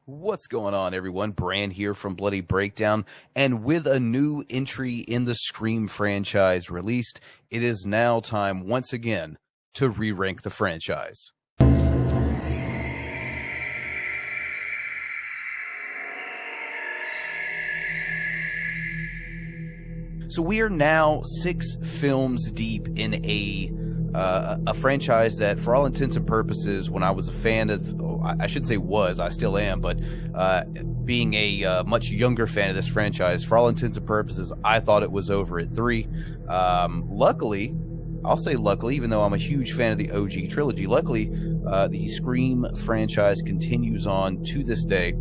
What's going on, everyone? Brand here from Bloody Breakdown, and with a new entry in the Scream franchise released, it is now time once again to re-rank the franchise. So we are now 6 films deep in a franchise that, for all intents and purposes, when I was a fan of, I should say was, I still am, but being a much younger fan of this franchise, for all intents and purposes, I thought it was over at 3. Luckily, I'll say luckily, even though I'm a huge fan of the OG trilogy, luckily, the Scream franchise continues on to this day.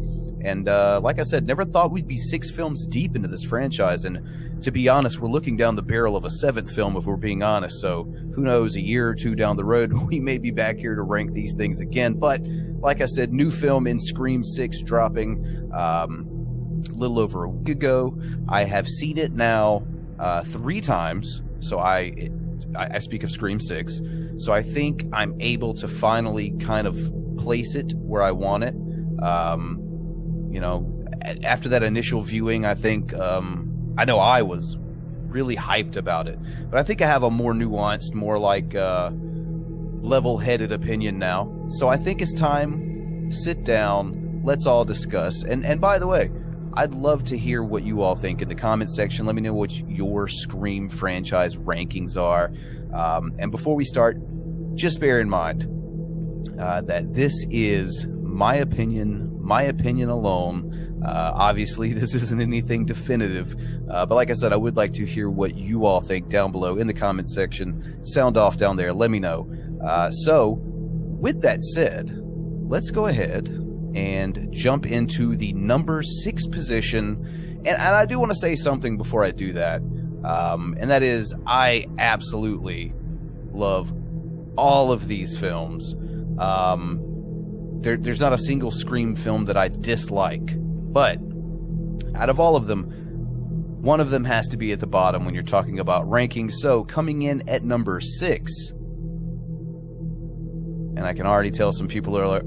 And like I said, never thought we'd be 6 films deep into this franchise. And to be honest, we're looking down the barrel of a 7th film, if we're being honest. So who knows, a year or two down the road, we may be back here to rank these things again. But like I said, new film in Scream 6 dropping a little over a week ago. I have seen it now 3 times. So I speak of Scream 6. So I think I'm able to finally kind of place it where I want it. You know, after that initial viewing, I think, I know I was really hyped about it, but I think I have a more nuanced, more like level-headed opinion now. So I think it's time, sit down, let's all discuss. And by the way, I'd love to hear what you all think in the comment section. Let me know what your Scream franchise rankings are. And before we start, just bear in mind that this is my opinion alone. Obviously, this isn't anything definitive, but like I said, I would like to hear what you all think down below in the comment section. Sound off down there. Let me know. So, with that said, let's go ahead and jump into the number 6 position. And I do want to say something before I do that, and that is I absolutely love all of these films. There's not a single Scream film that I dislike, but out of all of them, one of them has to be at the bottom when you're talking about rankings. So coming in at number 6, and I can already tell some people are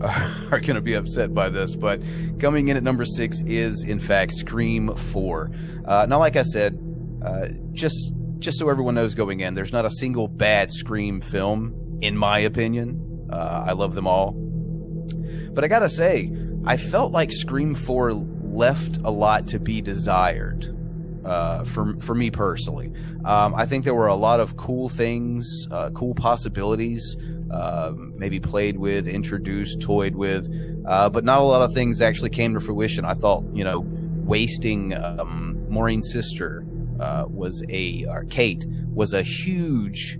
going to be upset by this, but coming in at number 6 is in fact Scream 4. Now, like I said, just so everyone knows going in, there's not a single bad Scream film, in my opinion. I love them all. But I gotta say, I felt like Scream 4 left a lot to be desired, for me personally. I think there were a lot of cool things, cool possibilities, maybe played with, introduced, toyed with, but not a lot of things actually came to fruition. I thought, you know, wasting Maureen's sister Kate was a huge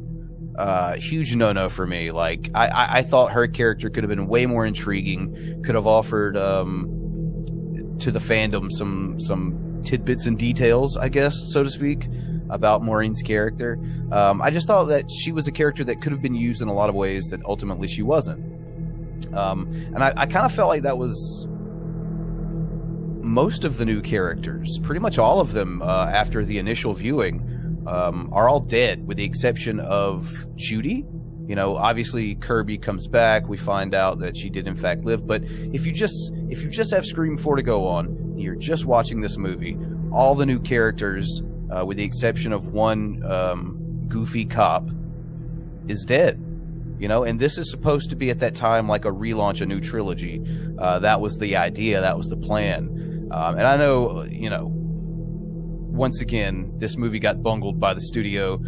no-no for me. Like, I thought her character could have been way more intriguing, could have offered to the fandom some tidbits and details, I guess, so to speak, about Maureen's character. I just thought that she was a character that could have been used in a lot of ways that ultimately she wasn't. And I kind of felt like that was most of the new characters, pretty much all of them, after the initial viewing, are all dead, with the exception of Judy. You know, obviously Kirby comes back. We find out that she did in fact live. But if you just have Scream 4 to go on, and you're just watching this movie, all the new characters, with the exception of one goofy cop, is dead. You know, and this is supposed to be at that time like a relaunch, a new trilogy. That was the idea. That was the plan. And I know, you know, once again, this movie got bungled by the studio,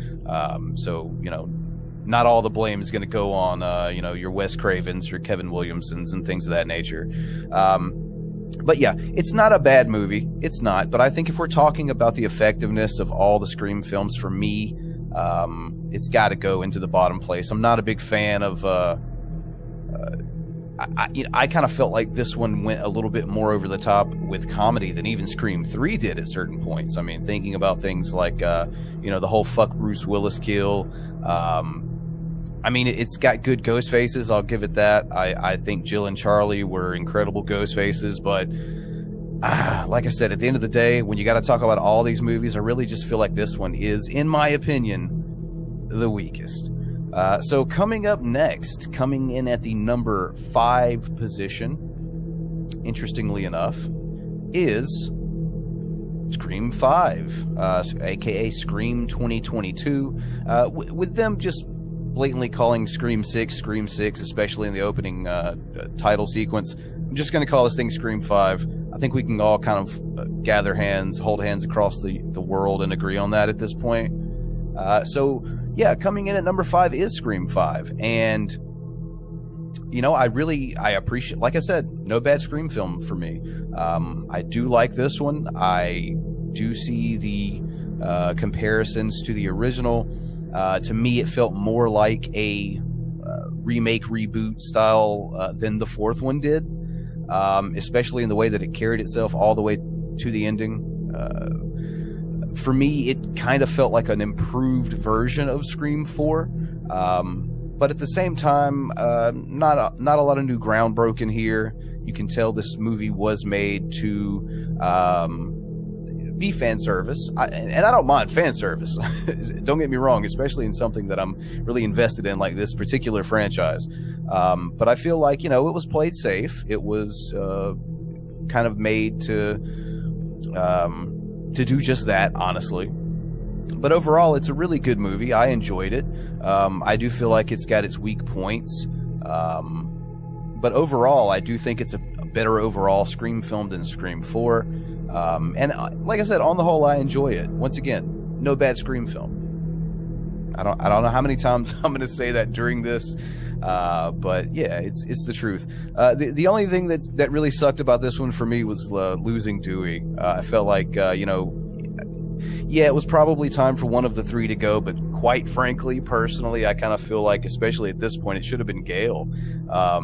so, you know, not all the blame is going to go on, you know, your Wes Cravens, your Kevin Williamsons, and things of that nature. But yeah, it's not a bad movie. It's not. But I think if we're talking about the effectiveness of all the Scream films, for me, it's got to go into the bottom place. I'm not a big fan of... I kind of felt like this one went a little bit more over the top with comedy than even Scream 3 did at certain points. I mean, thinking about things like, you know, the whole fuck Bruce Willis kill. I mean, it's got good ghost faces. I'll give it that. I think Jill and Charlie were incredible ghost faces. But like I said, at the end of the day, when you got to talk about all these movies, I really just feel like this one is, in my opinion, the weakest. So coming up next, coming in at the number 5 position, interestingly enough, is Scream 5, aka Scream 2022, with them just blatantly calling Scream 6, especially in the opening title sequence. I'm just going to call this thing Scream 5. I think we can all kind of gather hands, hold hands across the world and agree on that at this point. So, yeah, coming in at number 5 is Scream 5. And, you know, I appreciate, like I said, no bad Scream film for me. I do like this one. I do see the comparisons to the original. To me, it felt more like a remake, reboot style than the fourth one did, especially in the way that it carried itself all the way to the ending. For me, it kind of felt like an improved version of Scream 4. But at the same time, not a lot of new ground broken here. You can tell this movie was made to be fan service, and I don't mind fan service. Don't get me wrong, especially in something that I'm really invested in, like this particular franchise. But I feel like, you know, it was played safe. It was kind of made to do just that, honestly. But overall, it's a really good movie. I enjoyed it. I do feel like it's got its weak points. But overall, I do think it's a better overall Scream film than Scream 4. And like I said, on the whole, I enjoy it. Once again, no bad Scream film. I don't know how many times I'm going to say that during this. But yeah, it's the truth. The only thing that really sucked about this one for me was losing Dewey. I felt like, you know, yeah, it was probably time for one of the three to go, but quite frankly, personally, I kind of feel like, especially at this point, it should have been Gail. I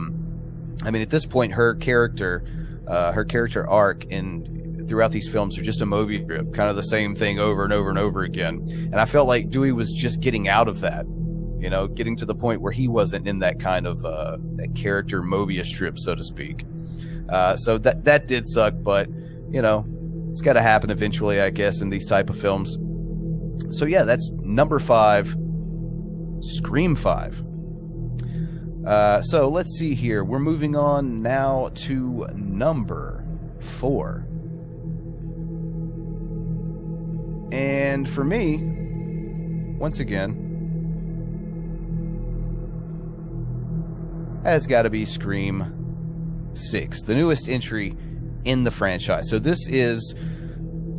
mean, at this point, her character arc throughout these films are just a movie script, kind of the same thing over and over and over again. And I felt like Dewey was just getting out of that, you know, getting to the point where he wasn't in that kind of that character Mobius strip, so to speak. So that did suck, but, you know, it's got to happen eventually, I guess, in these type of films. So yeah, that's number 5, Scream 5. So let's see here. We're moving on now to number 4. And for me, once again, has got to be Scream 6, the newest entry in the franchise. So this is,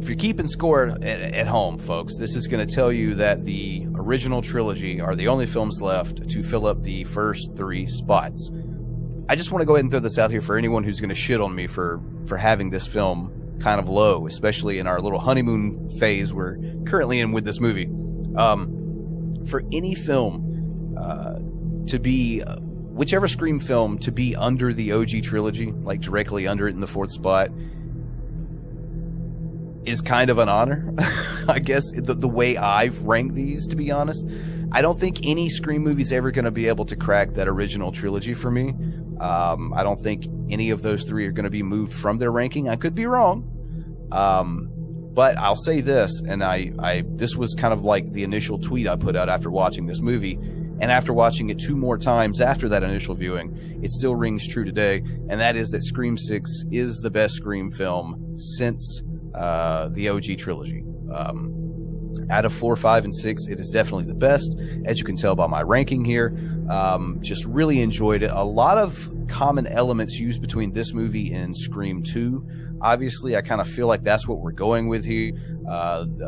if you're keeping score at home, folks, this is going to tell you that the original trilogy are the only films left to fill up the first 3 spots. I just want to go ahead and throw this out here for anyone who's going to shit on me for having this film kind of low, especially in our little honeymoon phase we're currently in with this movie. For any film to be whichever Scream film to be under the OG trilogy, like directly under it in the 4th spot, is kind of an honor. I guess the way I've ranked these, to be honest. I don't think any Scream movie's ever going to be able to crack that original trilogy for me. I don't think any of those 3 are going to be moved from their ranking. I could be wrong. But I'll say this, and this was kind of like the initial tweet I put out after watching this movie. And after watching it 2 more times after that initial viewing, it still rings true today. And that is that Scream 6 is the best Scream film since the OG trilogy. Out of 4, 5, and 6, it is definitely the best, as you can tell by my ranking here. Just really enjoyed it. A lot of common elements used between this movie and Scream 2. Obviously, I kind of feel like that's what we're going with here.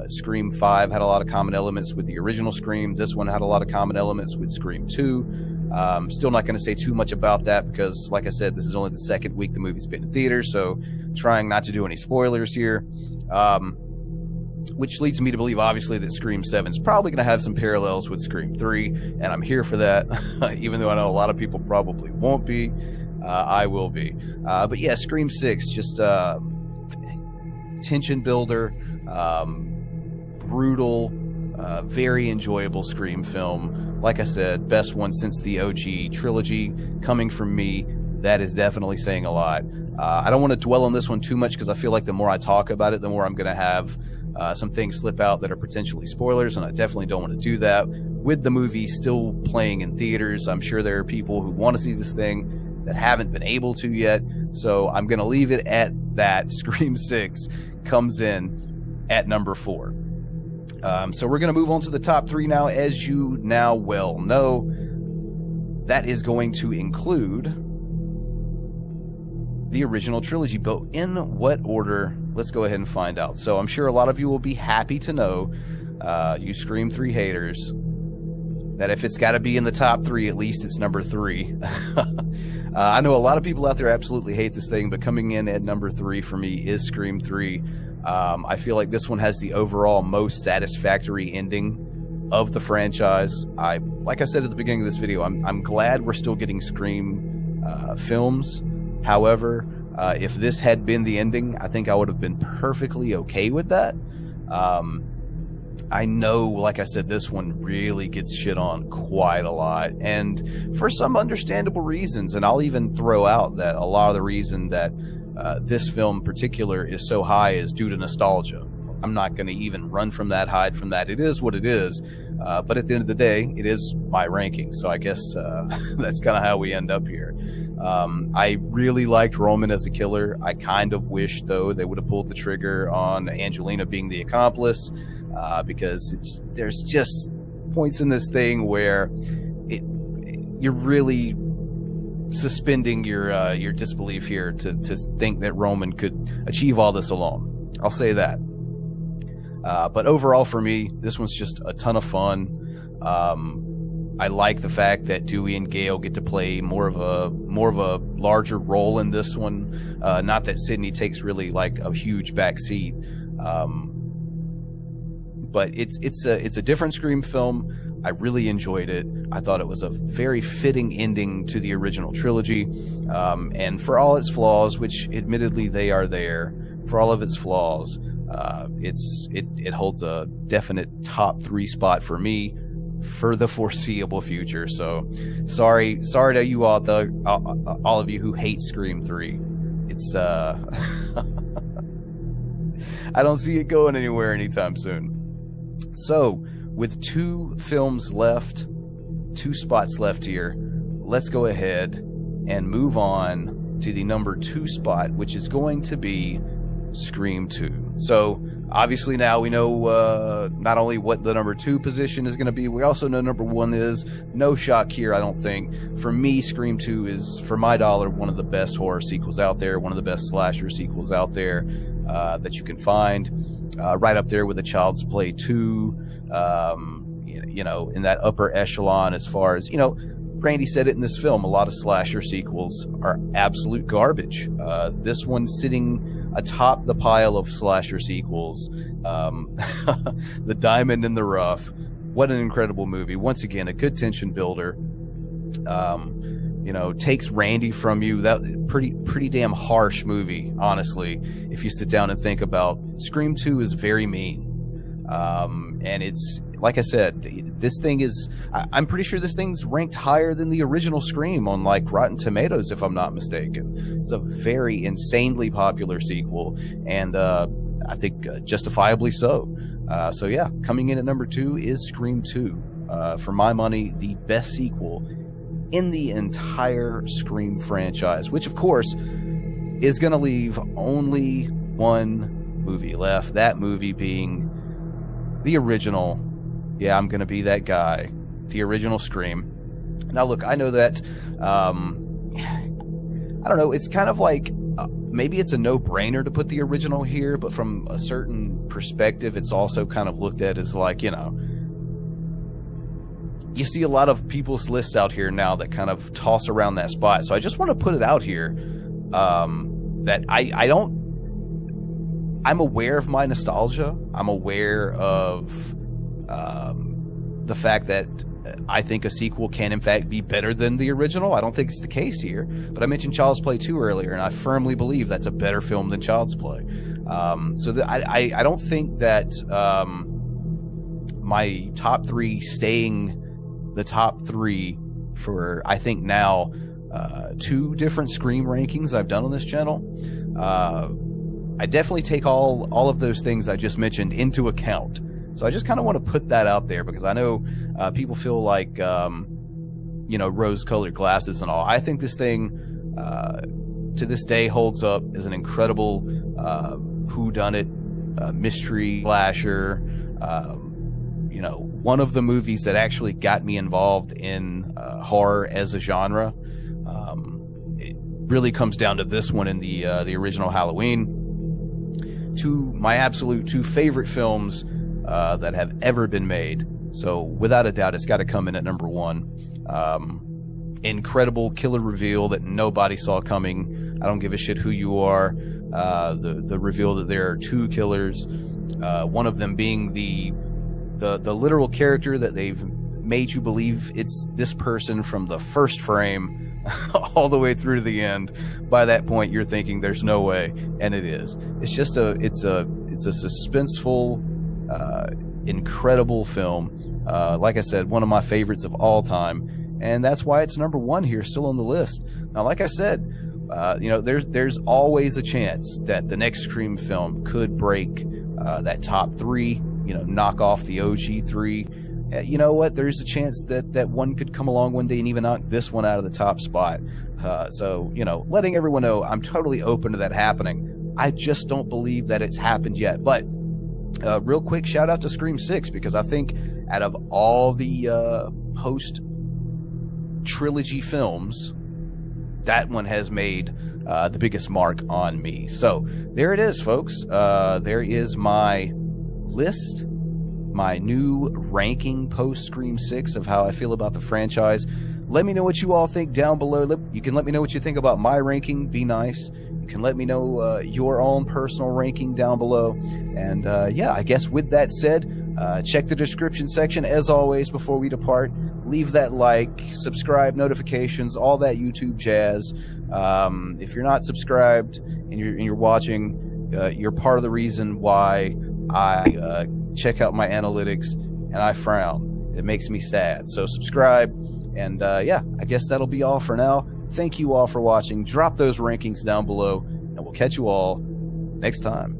Scream 5 had a lot of common elements with the original Scream. This one had a lot of common elements with Scream 2. Still not going to say too much about that because, like I said, this is only the 2nd week the movie's been in theaters, so trying not to do any spoilers here. Which leads me to believe, obviously, that Scream 7 is probably going to have some parallels with Scream 3, and I'm here for that, even though I know a lot of people probably won't be. I will be. But yeah, Scream 6, just tension builder, brutal, very enjoyable Scream film. Like I said, best one since the OG trilogy. Coming from me, that is definitely saying a lot. I don't want to dwell on this one too much because I feel like the more I talk about it, the more I'm going to have some things slip out that are potentially spoilers, and I definitely don't want to do that. With the movie still playing in theaters, I'm sure there are people who want to see this thing that haven't been able to yet. So I'm going to leave it at that. Scream 6 comes in at number 4. So we're going to move on to the top 3 now. As you now well know, that is going to include the original trilogy. But in what order? Let's go ahead and find out. So I'm sure a lot of you will be happy to know, you Scream 3 haters, that if it's got to be in the top 3, at least it's number 3. I know a lot of people out there absolutely hate this thing, but coming in at number 3 for me is Scream 3. I feel like this one has the overall most satisfactory ending of the franchise. Like I said at the beginning of this video, I'm glad we're still getting Scream films. However, if this had been the ending, I think I would have been perfectly okay with that. I know, like I said, this one really gets shit on quite a lot, and for some understandable reasons. And I'll even throw out that a lot of the reason that this film in particular is so high is due to nostalgia. I'm not going to even run from that, hide from that. It is what it is. But at the end of the day, it is my ranking. So I guess that's kind of how we end up here. I really liked Roman as a killer. I kind of wish, though, they would have pulled the trigger on Angelina being the accomplice, because there's just points in this thing where you're really suspending your disbelief here to think that Roman could achieve all this alone. I'll say that. But overall, for me, this one's just a ton of fun. I like the fact that Dewey and Gale get to play more of a larger role in this one. Not that Sydney takes really like a huge backseat, but it's a different Scream film. I really enjoyed it. I thought it was a very fitting ending to the original trilogy, and for all its flaws, which admittedly they are there, for all of its flaws, it holds a definite top 3 spot for me for the foreseeable future. So sorry to you all of you who hate Scream 3. It's I don't see it going anywhere anytime soon. So with 2 films left, 2 spots left here, let's go ahead and move on to the number 2 spot, which is going to be Scream 2. So obviously now we know not only what the number 2 position is going to be, we also know number 1 is. No shock here, I don't think. For me, Scream 2 is, for my dollar, one of the best horror sequels out there, one of the best slasher sequels out there that you can find. Right up there with a Child's Play 2, you know, in that upper echelon as far as, you know, Randy said it in this film, a lot of slasher sequels are absolute garbage. This one sitting atop the pile of slasher sequels, The Diamond in the Rough. What an incredible movie. Once again, a good tension builder. You know, takes Randy from you. That pretty damn harsh movie, honestly, if you sit down and think about. Scream 2 is very mean. And it's, like I said, this thing is, I'm pretty sure this thing's ranked higher than the original Scream on like Rotten Tomatoes, if I'm not mistaken. It's a very insanely popular sequel, and I think justifiably so. So yeah, coming in at number 2 is Scream 2. For my money, the best sequel in the entire Scream franchise, which of course is going to leave only one movie left. That movie being the original. Yeah, I'm going to be that guy. The original Scream. Now, look, I know that, I don't know, it's kind of like, maybe it's a no-brainer to put the original here, but from a certain perspective, it's also kind of looked at as like, you know, you see a lot of people's lists out here now that kind of toss around that spot. So I just want to put it out here, that I'm aware of my nostalgia. I'm aware of the fact that I think a sequel can in fact be better than the original. I don't think it's the case here, but I mentioned Child's Play 2 earlier, and I firmly believe that's a better film than Child's Play. So I don't think that my top 3 staying the top 3 for, I think now, 2 different Scream rankings I've done on this channel. I definitely take all of those things I just mentioned into account. So I just kind of want to put that out there, because I know people feel like, you know, rose-colored glasses and all. I think this thing to this day holds up as an incredible whodunit mystery slasher. You know, one of the movies that actually got me involved in horror as a genre. It really comes down to this one in the original Halloween. My absolute two favorite films that have ever been made. So without a doubt, it's got to come in at number one. Incredible killer reveal that nobody saw coming. I don't give a shit who you are. The reveal that there are two killers, one of them being the literal character that they've made you believe it's this person from the first frame all the way through to the end. By that point, you're thinking there's no way, and it is. It's just it's a suspenseful, incredible film. Like I said, one of my favorites of all time, and that's why it's number one here, still on the list. Now, like I said, you know, there's always a chance that the next Scream film could break that top three. You know, knock off the OG three. You know what? There's a chance that one could come along one day and even knock this one out of the top spot. So, you know, letting everyone know I'm totally open to that happening. I just don't believe that it's happened yet. But real quick, shout out to Scream 6, because I think out of all the post-trilogy films, that one has made the biggest mark on me. So there it is, folks. There is my list, my new ranking post Scream 6 of how I feel about the franchise. Let me know what you all think down below. You can let me know what you think about my ranking. Be nice. You can let me know your own personal ranking down below. And yeah, I guess with that said, check the description section as always before we depart. Leave that like, subscribe, notifications, all that YouTube jazz. If you're not subscribed and you're watching, you're part of the reason why I check out my analytics and I frown. It makes me sad. So subscribe, and yeah, I guess that'll be all for now. Thank you all for watching. Drop those rankings down below, and we'll catch you all next time.